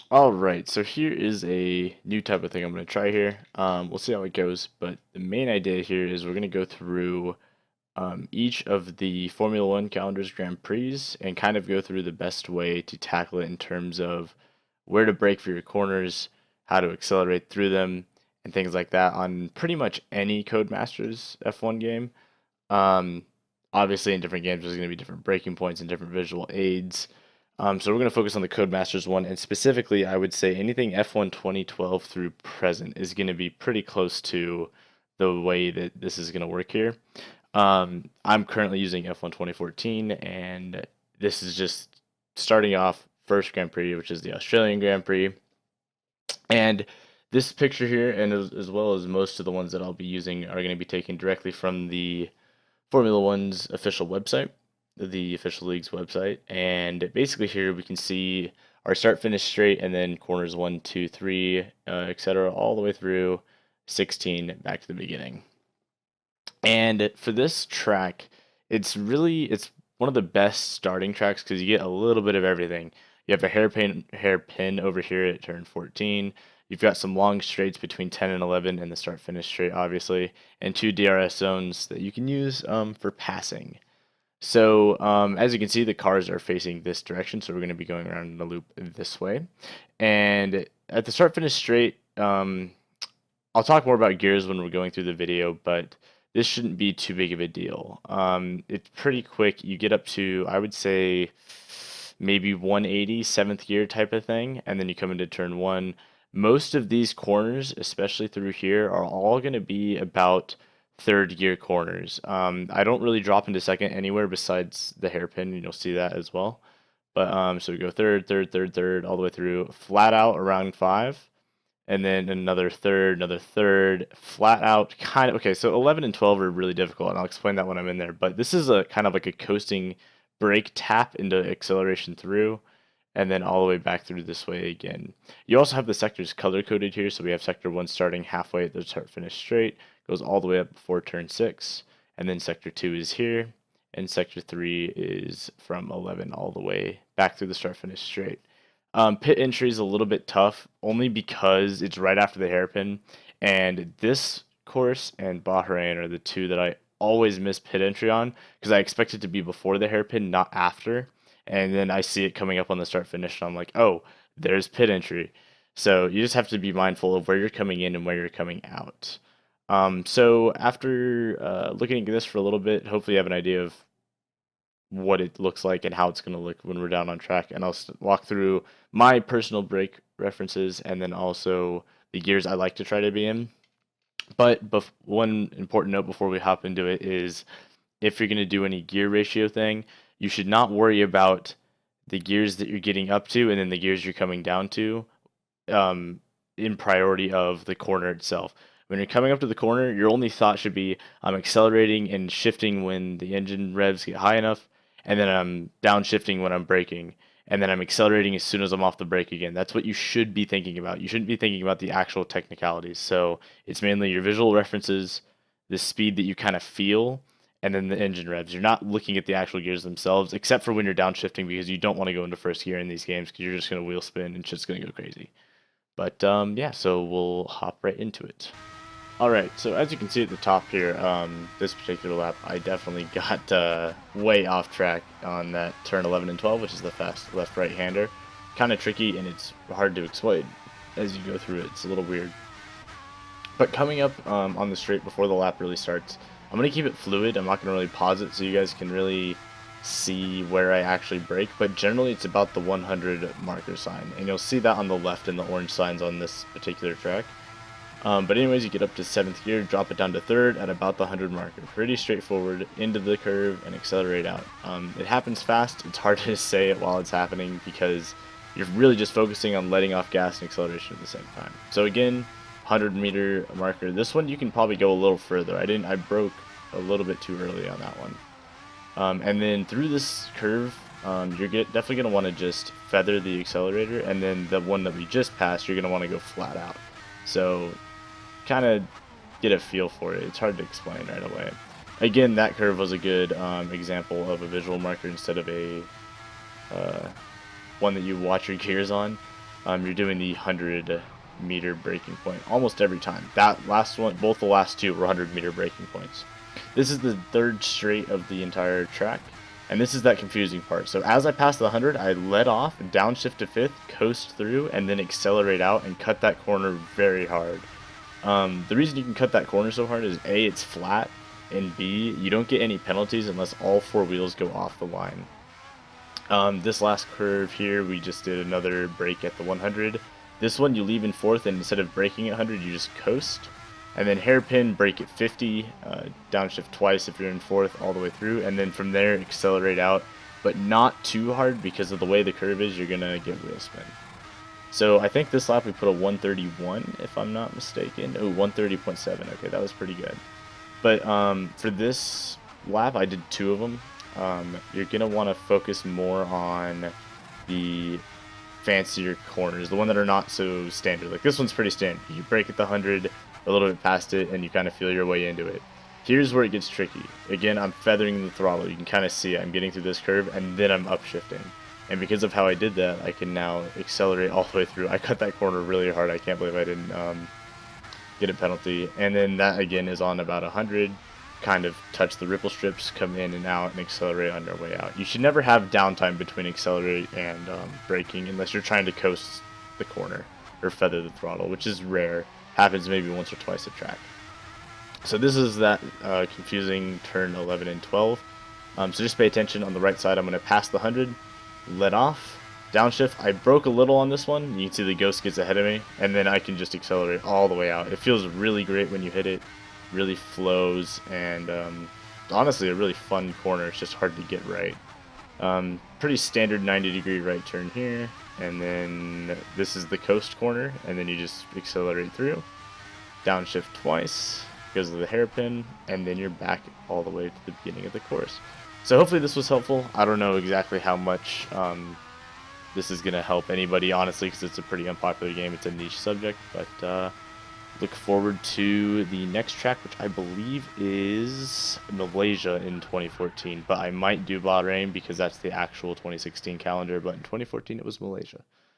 Alright, so here is a new type of thing I'm going to try here. We'll see how it goes, but the main idea here is we're going to go through each of the Formula One calendars Grand Prix and kind of go through the best way to tackle it in terms of where to brake for your corners, how to accelerate through them, and things like that on pretty much any Codemasters F1 game. Um, Obviously, in different games, there's going to be different breaking points and different visual aids. So we're going to focus on the Codemasters one, and specifically, I would say anything F1 2012 through present is going to be pretty close to the way that this is going to work here. I'm currently using F1 2014, and this is just starting off first Grand Prix, which is the Australian Grand Prix. And this picture here, and as well as most of the ones that I'll be using, are going to be taken directly from the Formula One's official website, the official league's website. And basically, here we can see our start finish straight, and then corners one, two, three, etc., all the way through 16 back to the beginning. And for this track, it's one of the best starting tracks because you get a little bit of everything. You have a hairpin over here at turn 14. You've got some long straights between 10 and 11 and the start finish straight, obviously, and two DRS zones that you can use for passing. So as you can see, the cars are facing this direction, so we're going to be going around in a loop this way. And at the start finish straight, I'll talk more about gears when we're going through the video, but this shouldn't be too big of a deal. It's pretty quick. You get up to, I would say, maybe 180, seventh gear type of thing, and then you come into turn one. Most of these corners, especially through here, are all going to be about third gear corners. I don't really drop into second anywhere besides the hairpin, and you'll see that as well. But so we go third, third, third, third, all the way through, flat out around five, and then another third, flat out, kind of. Okay, so 11 and 12 are really difficult, and I'll explain that when I'm in there. But this is a kind of like a coasting brake tap into acceleration through, and then all the way back through this way again. You also have the sectors color coded here, so we have sector 1 starting halfway at the start finish straight, goes all the way up before turn 6, and then sector 2 is here, and sector 3 is from 11 all the way back through the start finish straight. Pit entry is a little bit tough, only because it's right after the hairpin, and this course and Bahrain are the two that I always miss pit entry on, because I expect it to be before the hairpin, not after, and then I see it coming up on the start finish, and I'm like, oh, there's pit entry. So you just have to be mindful of where you're coming in and where you're coming out. So after looking at this for a little bit, hopefully you have an idea of what it looks like and how it's going to look when we're down on track. And I'll walk through my personal brake references and then also the gears I like to try to be in. But one important note before we hop into it is if you're going to do any gear ratio thing, you should not worry about the gears that you're getting up to and then the gears you're coming down to in priority of the corner itself. When you're coming up to the corner, your only thought should be I'm accelerating and shifting when the engine revs get high enough, and then I'm downshifting when I'm braking, and then I'm accelerating as soon as I'm off the brake again. That's what you should be thinking about. You shouldn't be thinking about the actual technicalities. So it's mainly your visual references, the speed that you kind of feel, and then the engine revs. You're not looking at the actual gears themselves, except for when you're downshifting because you don't want to go into first gear in these games because you're just going to wheel spin and shit's going to go crazy. But yeah, so we'll hop right into it. Alright, so as you can see at the top here, this particular lap, I definitely got way off track on that turn 11 and 12, which is the fast left-right hander. Kind of tricky, and it's hard to explain as you go through it. It's a little weird. But coming up on the straight before the lap really starts, I'm going to keep it fluid. I'm not going to really pause it so you guys can really see where I actually brake, but generally it's about the 100 marker sign, and you'll see that on the left in the orange signs on this particular track. But anyways, you get up to 7th gear, drop it down to 3rd at about the 100 marker. Pretty straightforward, into the curve and accelerate out. It happens fast. It's hard to say it while it's happening because you're really just focusing on letting off gas and acceleration at the same time. So again, 100-meter marker. This one you can probably go a little further. I broke a little bit too early on that one. And then through this curve, you're definitely going to want to just feather the accelerator, and then the one that we just passed, you're going to want to go flat out. So kind of get a feel for it. It's hard to explain right away. Again, that curve was a good example of a visual marker instead of a one that you watch your gears on. you're doing the 100-meter breaking point almost every time. That last one, both the last two were 100-meter breaking points. This is the third straight of the entire track, and this is that confusing part. So as I pass the 100, I let off, downshift to 5th, coast through, and then accelerate out and cut that corner very hard. The reason you can cut that corner so hard is A, it's flat, and B, you don't get any penalties unless all 4 wheels go off the line. This last curve here, we just did another break at the 100. This one you leave in 4th, and instead of braking at 100, you just coast. And then hairpin, brake at 50, downshift twice if you're in 4th all the way through, and then from there accelerate out, but not too hard because of the way the curve is, you're gonna get wheel spin. So I think this lap we put a 131 if I'm not mistaken. Oh, 130.7, okay, that was pretty good. But for this lap, I did 2 of them. You're gonna want to focus more on the fancier corners, the one that are not so standard. Like this one's pretty standard. You brake at the 100, a little bit past it, and you kind of feel your way into it. Here's where it gets tricky. Again, I'm feathering the throttle. You can kind of see it. I'm getting through this curve, and then I'm upshifting. And because of how I did that, I can now accelerate all the way through. I cut that corner really hard. I can't believe I didn't get a penalty. And then that, again, is on about 100. Kind of touch the ripple strips, come in and out, and accelerate on your way out. You should never have downtime between accelerate and braking unless you're trying to coast the corner or feather the throttle, which is rare. Happens maybe once or twice a track. So this is that confusing turn 11 and 12. So just pay attention. On the right side, I'm going to pass the 100, let off, downshift. I broke a little on this one. You can see the ghost gets ahead of me, and then I can just accelerate all the way out. It feels really great when you hit it. Really flows, and honestly a really fun corner. It's just hard to get right. Pretty standard 90-degree right turn here, and then this is the coast corner, and then you just accelerate through, downshift twice because of the hairpin, and then you're back all the way to the beginning of the course. So hopefully this was helpful. I don't know exactly how much this is going to help anybody, honestly, because it's a pretty unpopular game. It's a niche subject, but look forward to the next track, which I believe is Malaysia in 2014, but I might do Bahrain because that's the actual 2016 calendar, but in 2014 it was Malaysia.